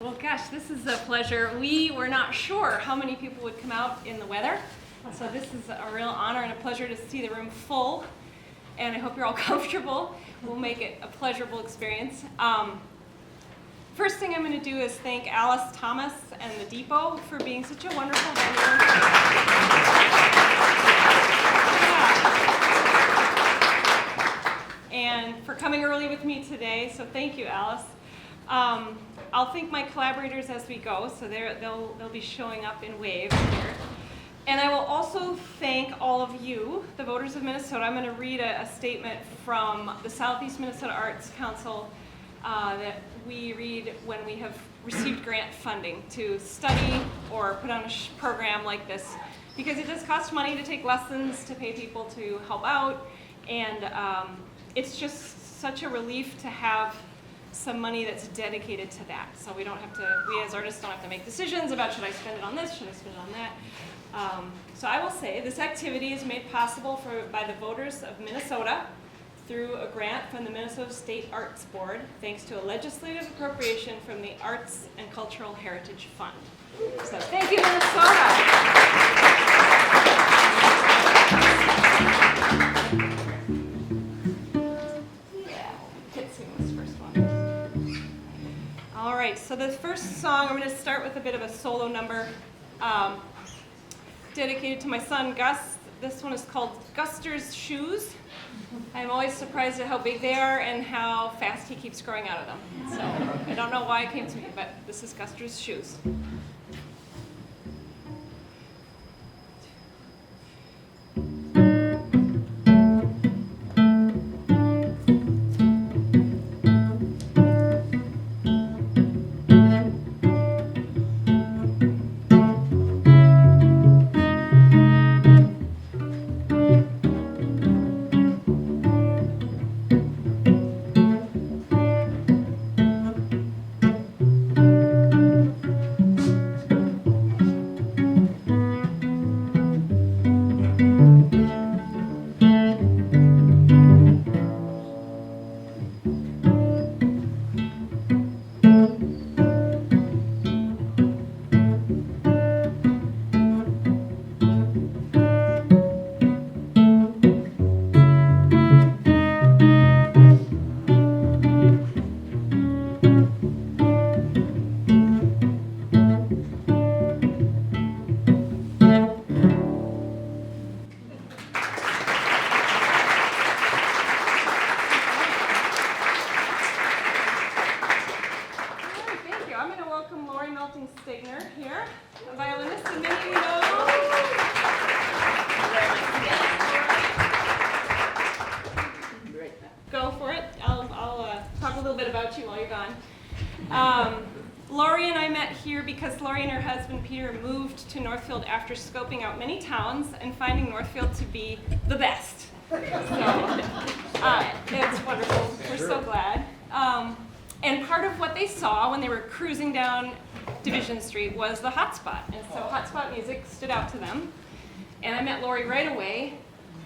Well, gosh, this is a pleasure. We were not sure how many people would come out in the weather, so this is a real honor and a pleasure to see the room full, and I hope you're all comfortable. We'll make it a pleasurable experience. First thing I'm going to do is thank Alice Thomas and the Depot for being such a wonderful venue. And for coming early with me today, so thank you, Alice. I'll thank my collaborators as we go, so they'll be showing up in waves here. And I will also thank all of you, the voters of Minnesota. I'm going to read a statement from the Southeast Minnesota Arts Council that we read when we have received grant funding to study or put on a program like this, because it does cost money to take lessons, to pay people to help out, and it's just such a relief to have some money that's dedicated to that. So we as artists don't have to make decisions about should I spend it on this, should I spend it on that. So I will say this activity is made possible by the voters of Minnesota through a grant from the Minnesota State Arts Board, thanks to a legislative appropriation from the Arts and Cultural Heritage Fund. So thank you, Minnesota. All right, so the first song, I'm going to start with a bit of a solo number dedicated to my son, Gus. This one is called Guster's Shoes. I'm always surprised at how big they are and how fast he keeps growing out of them. So I don't know why it came to me, but this is Guster's Shoes. Laurie Melting-Stegner here, a violinist, and many of you know. Go for it. I'll talk a little bit about you while you're gone. Laurie and I met here because Laurie and her husband Peter moved to Northfield after scoping out many towns and finding Northfield to be the best. So it's wonderful. We're so glad. And part of what they saw when they were cruising down Division Street was the hotspot. And so hotspot music stood out to them. And I met Laurie right away.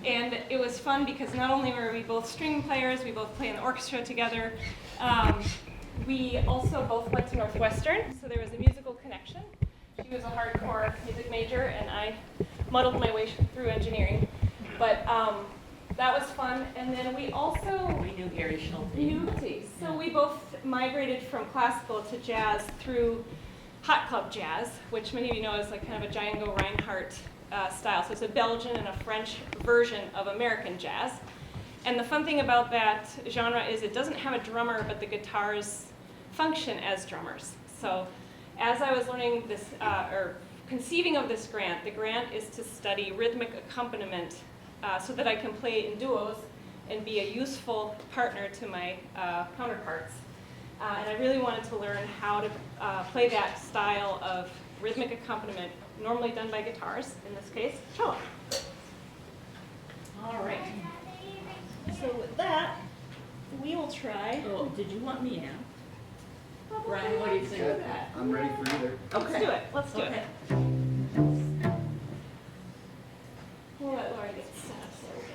And it was fun because not only were we both string players, we both play in the orchestra together, we also both went to Northwestern, so there was a musical connection. She was a hardcore music major, and I muddled my way through engineering. But that was fun. And then we knew Gary Schulte. So we both migrated from classical to jazz through hot club jazz, which many of you know is like kind of a Django Reinhardt style. So it's a Belgian and a French version of American jazz. And the fun thing about that genre is it doesn't have a drummer, but the guitars function as drummers. So as I was learning this, or conceiving of this grant, the grant is to study rhythmic accompaniment so that I can play in duos and be a useful partner to my counterparts. And I really wanted to learn how to play that style of rhythmic accompaniment, normally done by guitars, in this case, cello. All right. So with that, we will try. Oh, did you want me out? Brian, what do you think of that? I'm ready for either. Okay. Let's do it. Let's do it. We'll let Laurie get set up over.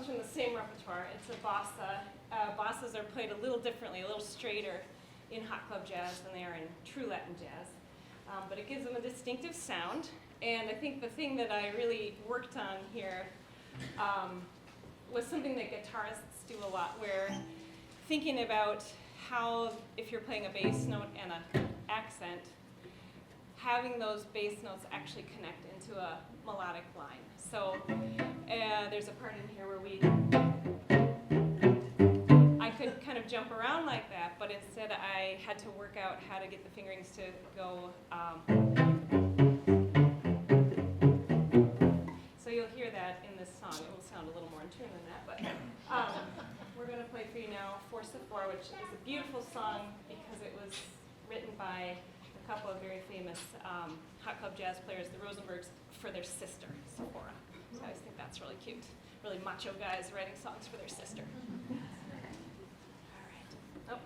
comes from the same repertoire. It's a bossa. Bossas are played a little differently, a little straighter in hot club jazz than they are in true Latin jazz. But it gives them a distinctive sound. And I think the thing that I really worked on here was something that guitarists do a lot, where thinking about how, if you're playing a bass note and an accent, having those bass notes actually connect into a melodic line. So there's a part in here where I could kind of jump around like that, but instead I had to work out how to get the fingerings to go. So you'll hear that in this song. It will sound a little more in tune than that, but we're going to play for you now For Sephora, which is a beautiful song because it was written by a couple of very famous hot club jazz players, the Rosenbergs, for their sister, Sephora. So I just think that's really cute. Really macho guys writing songs for their sister. All right. Oh.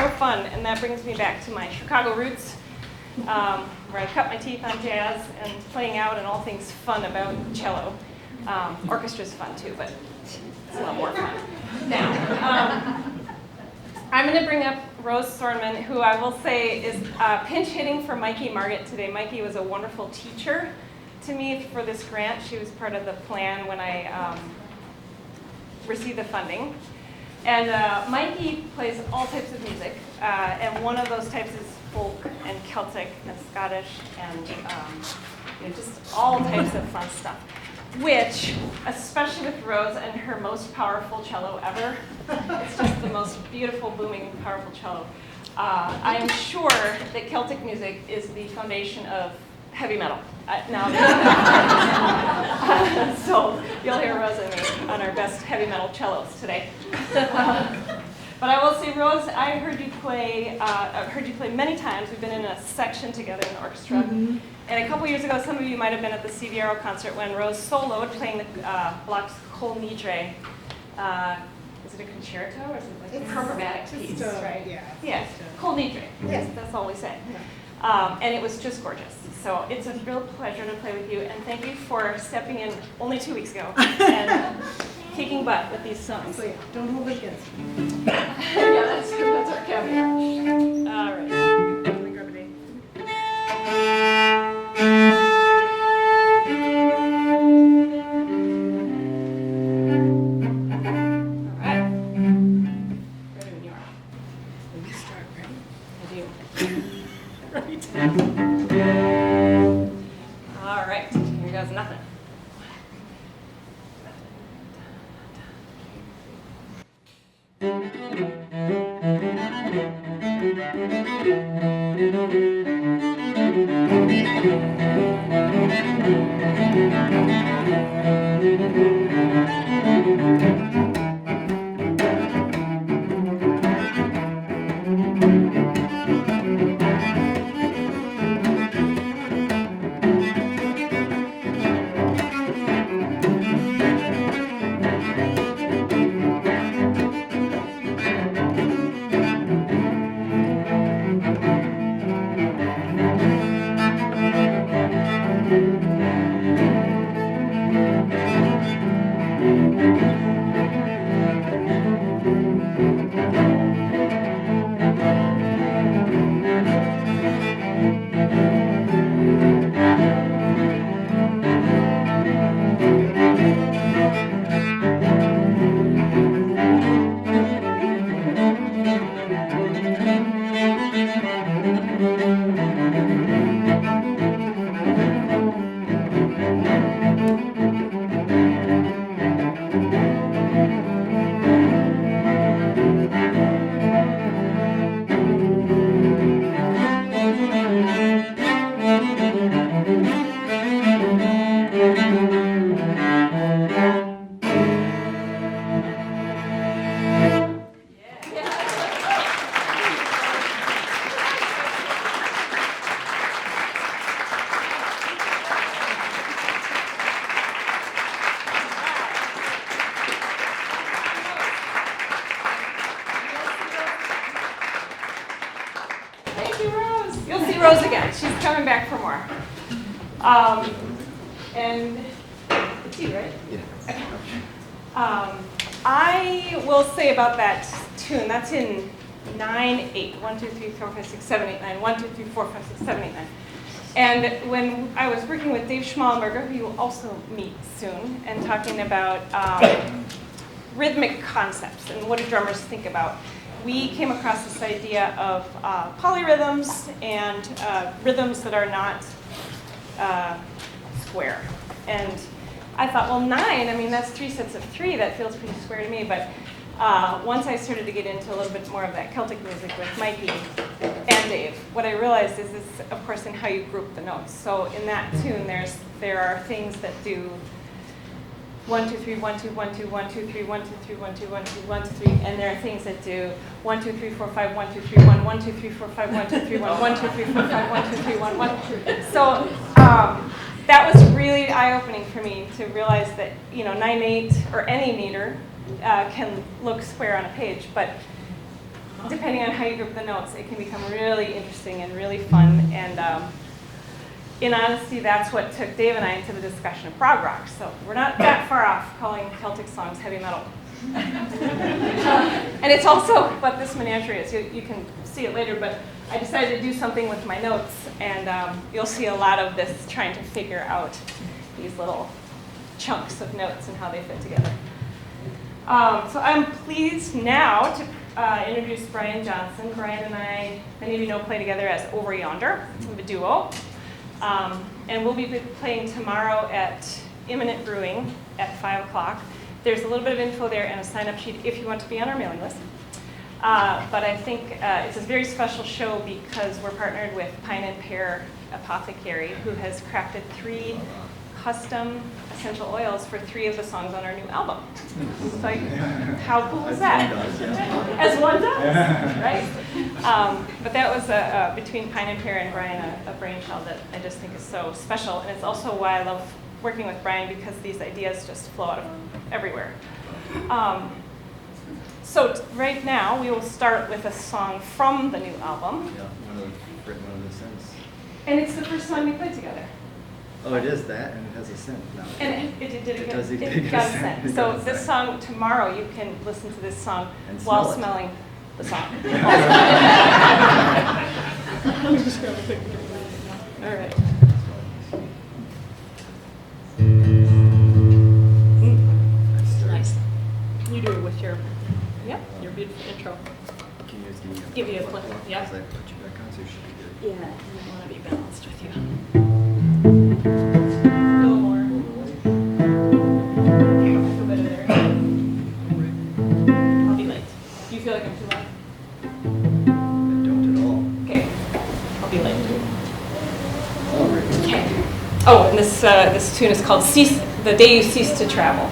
so fun, and that brings me back to my Chicago roots, where I cut my teeth on jazz and playing out and all things fun about cello. Orchestra's fun too, but it's a lot more fun. Now, I'm going to bring up Rose Sorenmann, who I will say is pinch hitting for Mikey Margit today. Mikey was a wonderful teacher to me for this grant. She was part of the plan when I received the funding. And Mikey plays all types of music, and one of those types is folk and Celtic and Scottish and just all types of fun stuff, which, especially with Rose and her most powerful cello ever, it's just the most beautiful, booming, powerful cello. I am sure that Celtic music is the foundation of heavy metal. So you'll hear Rose and me on our best heavy metal cellos today. But I will say, Rose, I've heard you play many times. We've been in a section together in the orchestra. Mm-hmm. And a couple years ago, some of you might have been at the CVRO concert when Rose soloed playing the Bach's Kol Nidre. Is it a concerto or is it like a chromatic piece? Right? Yeah. Yes. Kol Nidre. Yes, that's all we say. Yeah. And it was just gorgeous. So it's a real pleasure to play with you, and thank you for stepping in only 2 weeks ago and kicking butt with these songs. So yeah, don't hold it against me. Yeah, that's our caveat. All right. Let me grab a date. All right. Ready when you are. When you start, ready? I do. Right. All right, here goes nothing. Rose again. She's coming back for more. And it's you, right? Yeah. Okay. I will say about that tune, that's in 9/8. 1, 2, 3, 4, 5, 6, 7, 8, 9. 1, 2, 3, 4, 5, 6, 7, 8, 9. And when I was working with Dave Schmalenberger, who you'll also meet soon, and talking about rhythmic concepts and what do drummers think about, we came across this idea of polyrhythms and rhythms that are not square. And I thought, well, 9, I mean, that's 3 sets of 3. That feels pretty square to me. But once I started to get into a little bit more of that Celtic music with Mikey and Dave, what I realized is, of course, in how you group the notes. So in that tune, there are things that do 1, 2, 3, 1, 2, 1, 2, 1, 2, 3, 1, 2, 3, 1, 2, 1, 2, 1, 2, 3, and there are things that do 1, 2, 3, 4, 5, 1, 2, 3, 1, 1, 2, 3, 4, 5, 1, 2, 3, 1, 1, 2, 3, 4, 5, 1, 2, 3, 1, 1. So that was really eye-opening for me to realize that 9/8 or any meter can look square on a page, but depending on how you group the notes, it can become really interesting and really fun. And in honesty, that's what took Dave and I into the discussion of prog rock. So we're not that far off calling Celtic songs heavy metal. And it's also what this menagerie is. You can see it later, but I decided to do something with my notes, and you'll see a lot of this trying to figure out these little chunks of notes and how they fit together. So I'm pleased now to introduce Brian Johnson. Brian and I, many of you know, play together as Over Yonder. We have a duo. And we'll be playing tomorrow at Imminent Brewing at 5 o'clock. There's a little bit of info there and a sign-up sheet if you want to be on our mailing list. But I think it's a very special show because we're partnered with Pine and Pear Apothecary, who has crafted 3 custom essential oils for 3 of the songs on our new album. It's like, how cool is that? As one does, right? But that was between Pine and Pear and Brian, a brainchild that I just think is so special. And it's also why I love working with Brian, because these ideas just flow out of everywhere. So right now, we will start with a song from the new album. Yeah, written one of the synths. And it's the first song we played together. Oh, it is that, and it has a synth now. And it did It does, it it did got get a a scent. scent. So It got a this scent. song, tomorrow, you can listen to this song And while smell it. smelling the song. All right. Nice. You do it with your, yep, your beautiful intro. Can you just give me Give you a clip, yeah. Because I put you back on, so you should be good. Yeah, and I want to be balanced with you. A little more. A little bit of there. I'll be late. Do you feel like I'm too loud? I don't at all. Okay. I'll be late. Oh, right. Okay. Oh, and this tune is called "Cease the Day You Cease to Travel."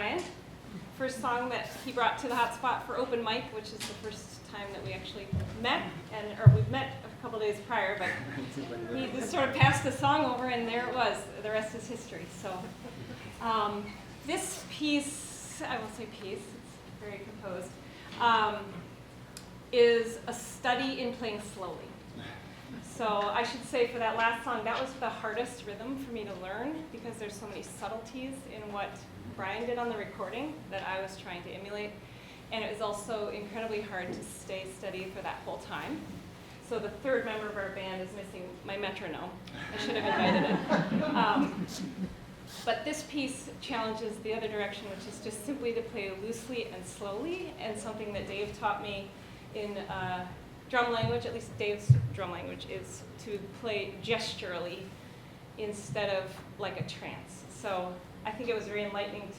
Brian. First song that he brought to the hotspot for open mic, which is the first time that we actually met, or we've met a couple days prior, but he just sort of passed the song over, and there it was. The rest is history. So this piece, I will say piece, it's very composed, is a study in playing slowly. So I should say for that last song, that was the hardest rhythm for me to learn because there's so many subtleties in what Brian did on the recording that I was trying to emulate. And it was also incredibly hard to stay steady for that whole time. So the third member of our band is missing my metronome. I should have invited it. But this piece challenges the other direction, which is just simply to play loosely and slowly, and something that Dave taught me in drum language, at least Dave's drum language, is to play gesturally instead of like a trance. So I think it was very enlightening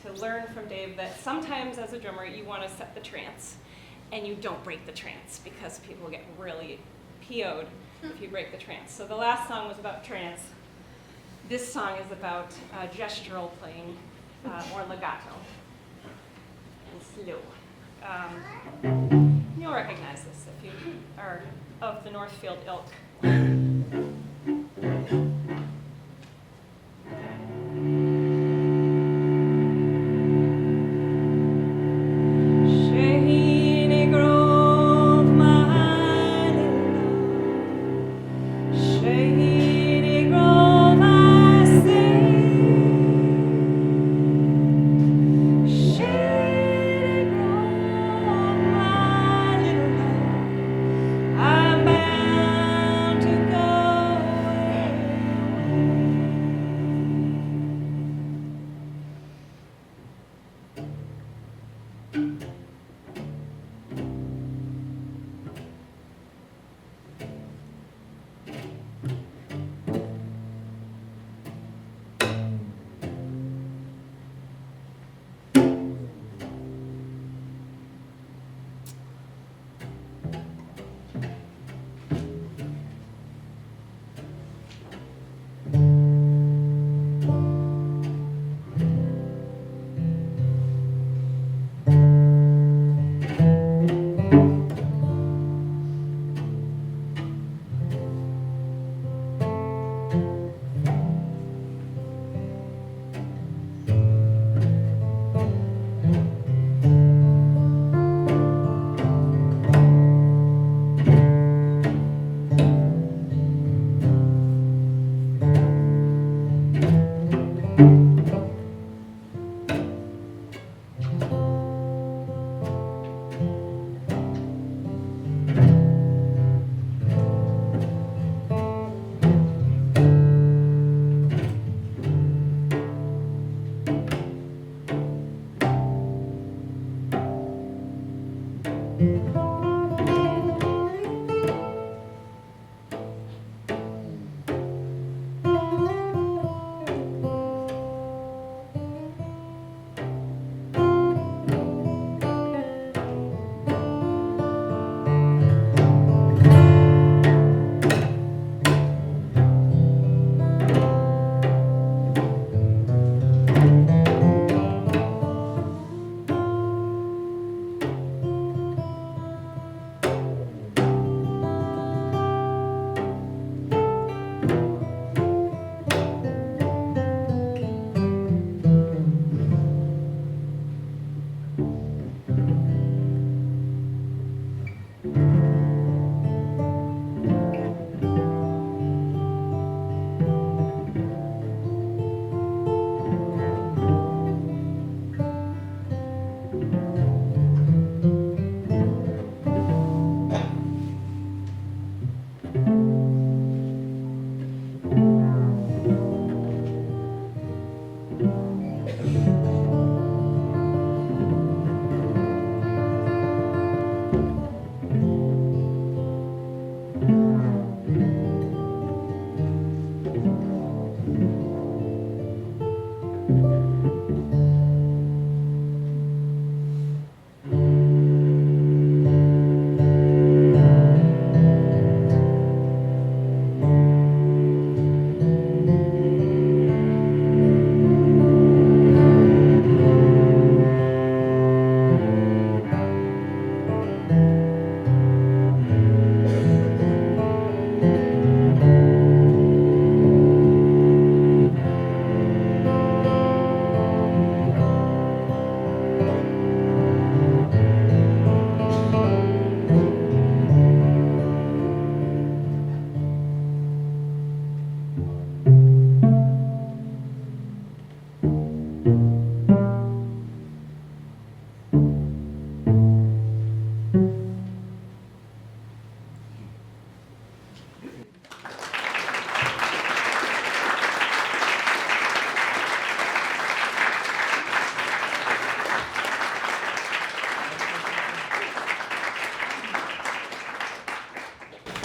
to learn from Dave that sometimes as a drummer you want to set the trance and you don't break the trance because people get really PO'd if you break the trance. So the last song was about trance. This song is about gestural playing, or legato, and slow. You'll recognize this if you are of the Northfield ilk. Shady Grove, my little love. Shady Grove, I sing. Shady Grove, my little love. I'm bound to go away.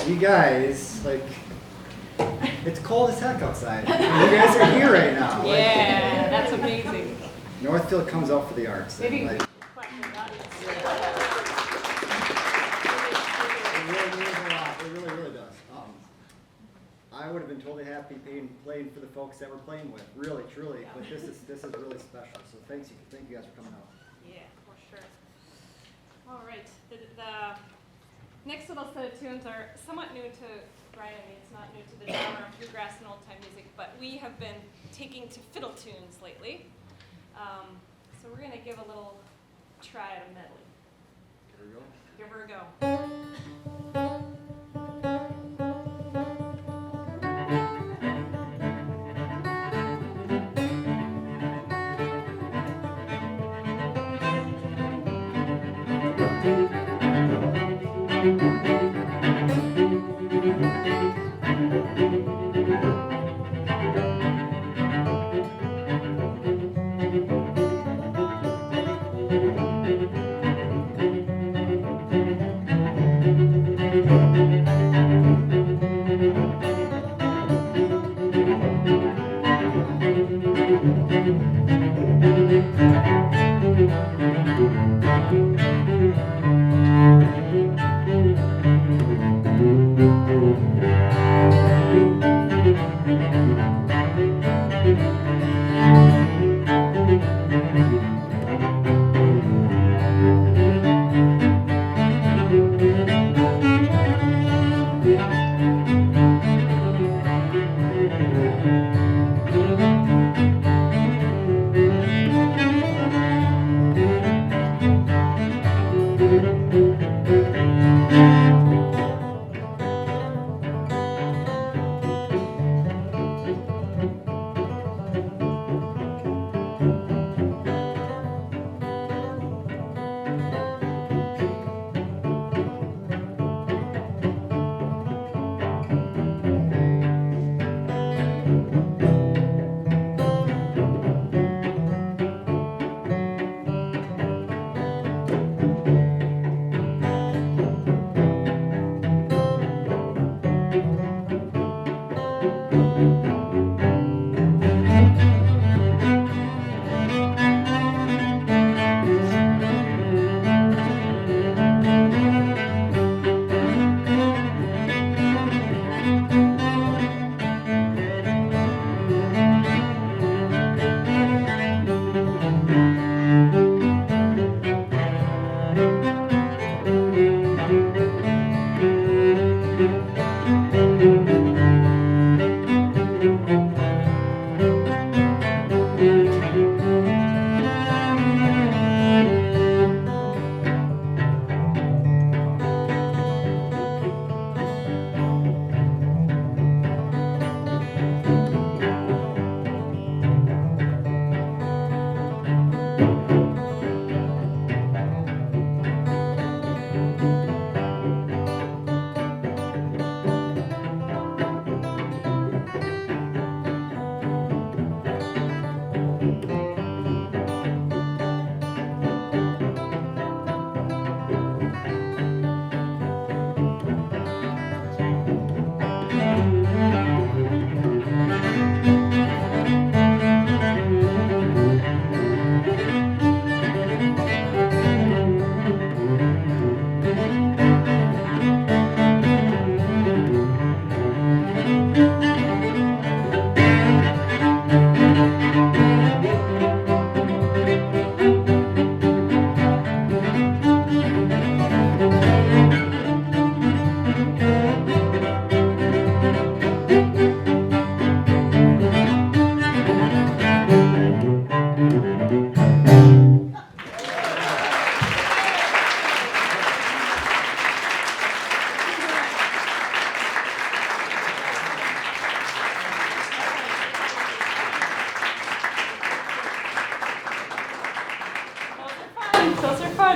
You guys, like, it's cold as heck outside. You guys are here right now. Like, Yeah, that's amazing. Northfield comes out for the arts. and, Maybe like, clap for the audience. it really means a lot. It really, really does. I would have been totally happy playing for the folks that we're playing with. Really, truly. But this is really special. So thank you guys for coming out. Yeah, for sure. All right, the next little set of tunes are somewhat new to Brian and me. It's not new to the genre of bluegrass and old time music, but we have been taking to fiddle tunes lately. So we're gonna give a little try at a medley. Here we go. Give her a go.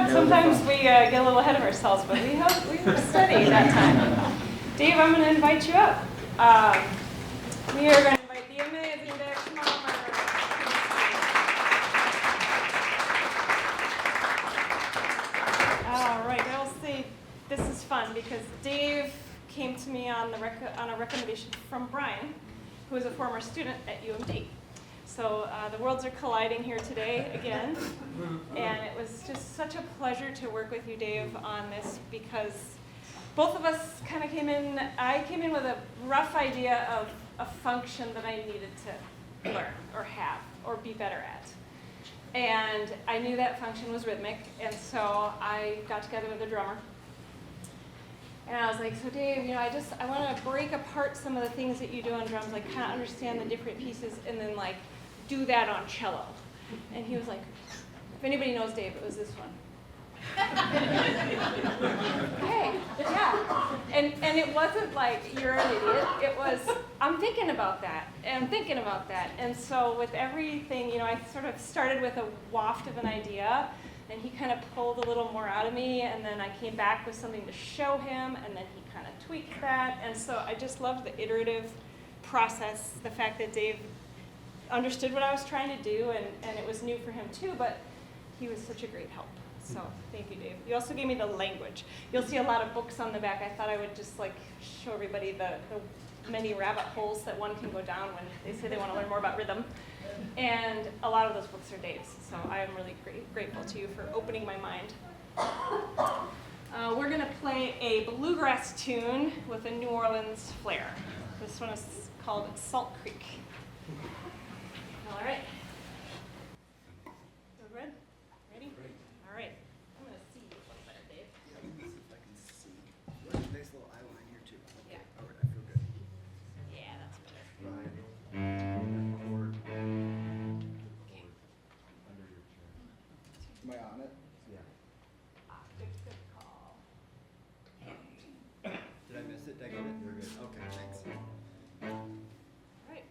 Sometimes we get a little ahead of ourselves, but we were steady that time. Dave, I'm going to invite you up. We are going to invite the amazing Dave Schmalenberger. All right, we'll see. This is fun because Dave came to me on a recommendation from Brian, who is a former student at UMD. So the worlds are colliding here today again, and it was just such a pleasure to work with you, Dave, on this, because both of us kind of I came in with a rough idea of a function that I needed to learn or have or be better at. And I knew that function was rhythmic, and so I got together with a drummer. And I was like, so Dave, I want to break apart some of the things that you do on drums, like kind of understand the different pieces, and then like do that on cello. And he was like, if anybody knows Dave, it was this one. Hey, yeah. And it wasn't like, you're an idiot. It was, I'm thinking about that, and I'm thinking about that. And so with everything, I sort of started with a waft of an idea, and he kind of pulled a little more out of me, and then I came back with something to show him, and then he kind of tweaked that. And so I just loved the iterative process, the fact that Dave understood what I was trying to do, and it was new for him too, but he was such a great help. So thank you, Dave. You also gave me the language. You'll see a lot of books on the back. I thought I would just like show everybody the many rabbit holes that one can go down when they say they want to learn more about rhythm. And a lot of those books are Dave's. So I am really grateful to you for opening my mind. We're going to play a bluegrass tune with a New Orleans flair. This one is called Salt Creek. All right. Feel good? Ready? All right. I'm going to see you a little better, Dave. Yeah, let me see if I can see. Nice little eye line here too. Okay. Yeah. All right, I feel good. Yeah, that's better. Right. Forward. Okay. Under your chair. Am I on it? Yeah. Good call. Did I miss it? Did I get it? You're good. Okay, thanks. All right.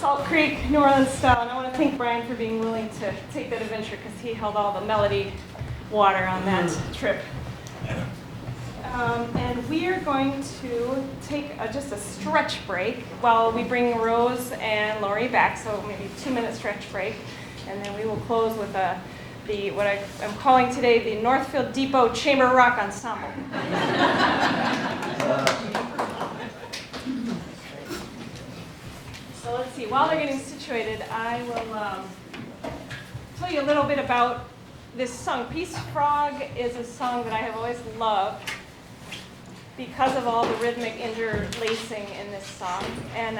Salt Creek, New Orleans style, and I want to thank Brian for being willing to take that adventure because he held all the melody water on that trip. And we are going to take just a stretch break while we bring Rose and Laurie back, so maybe 2-minute stretch break, and then we will close with what I'm calling today the Northfield Depot Chamber Rock Ensemble. So let's see, while they're getting situated, I will tell you a little bit about this song. Peace Frog is a song that I have always loved because of all the rhythmic interlacing in this song. And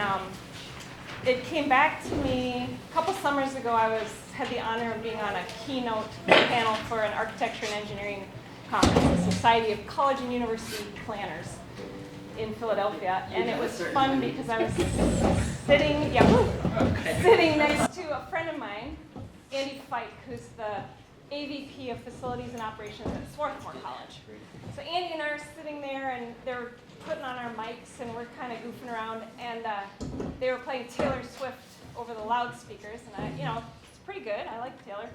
it came back to me a couple summers ago. I had the honor of being on a keynote panel for an architecture and engineering conference, the Society of College and University Planners in Philadelphia. And it was fun because I was sitting next to a friend of mine, Andy Fike, who's the AVP of Facilities and Operations at Swarthmore College. So Andy and I are sitting there, and they're putting on our mics, and we're kind of goofing around, and they were playing Taylor Swift over the loudspeakers, and it's pretty good. I like Taylor.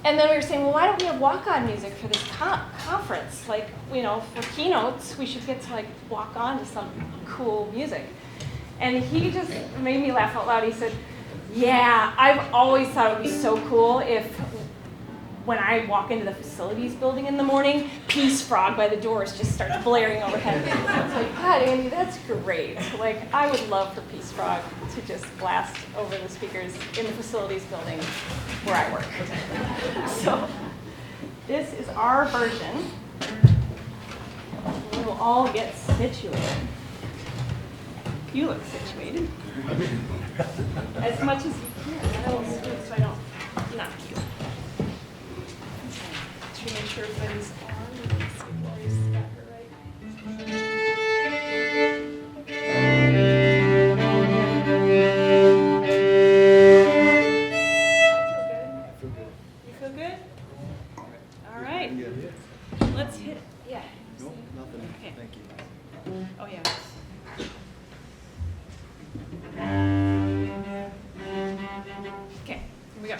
And then we were saying, well, why don't we have walk-on music for this conference? Like, for keynotes, we should get to walk on to some cool music. And he just made me laugh out loud. He said, yeah, I've always thought it would be so cool if when I walk into the facilities building in the morning, Peace Frog by the Doors just starts blaring overhead. I was like, God, Andy, that's great. I would love for Peace Frog to just blast over the speakers in the facilities building where I work. So this is our version. We will all get situated. You look situated. As much as you can. I will scoot so I don't knock you. To make sure everybody's on. Let's see if Laurie's got her right. I feel good. You feel good? All right. Let's hit it. Yeah. Nope, nothing. Okay. Thank you. Oh, yeah. Okay, here we go.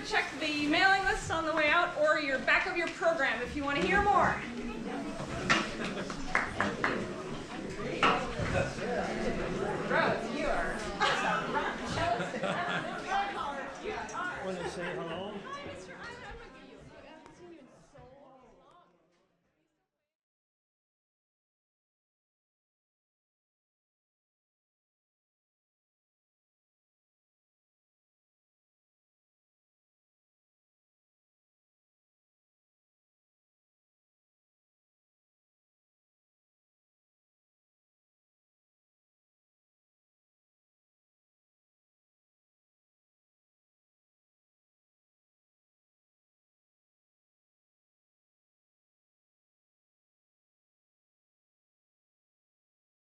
check the mailing list on the way out or your back of your program if you want to hear more. Brose, you are. Want to say hello? Hi, Mr.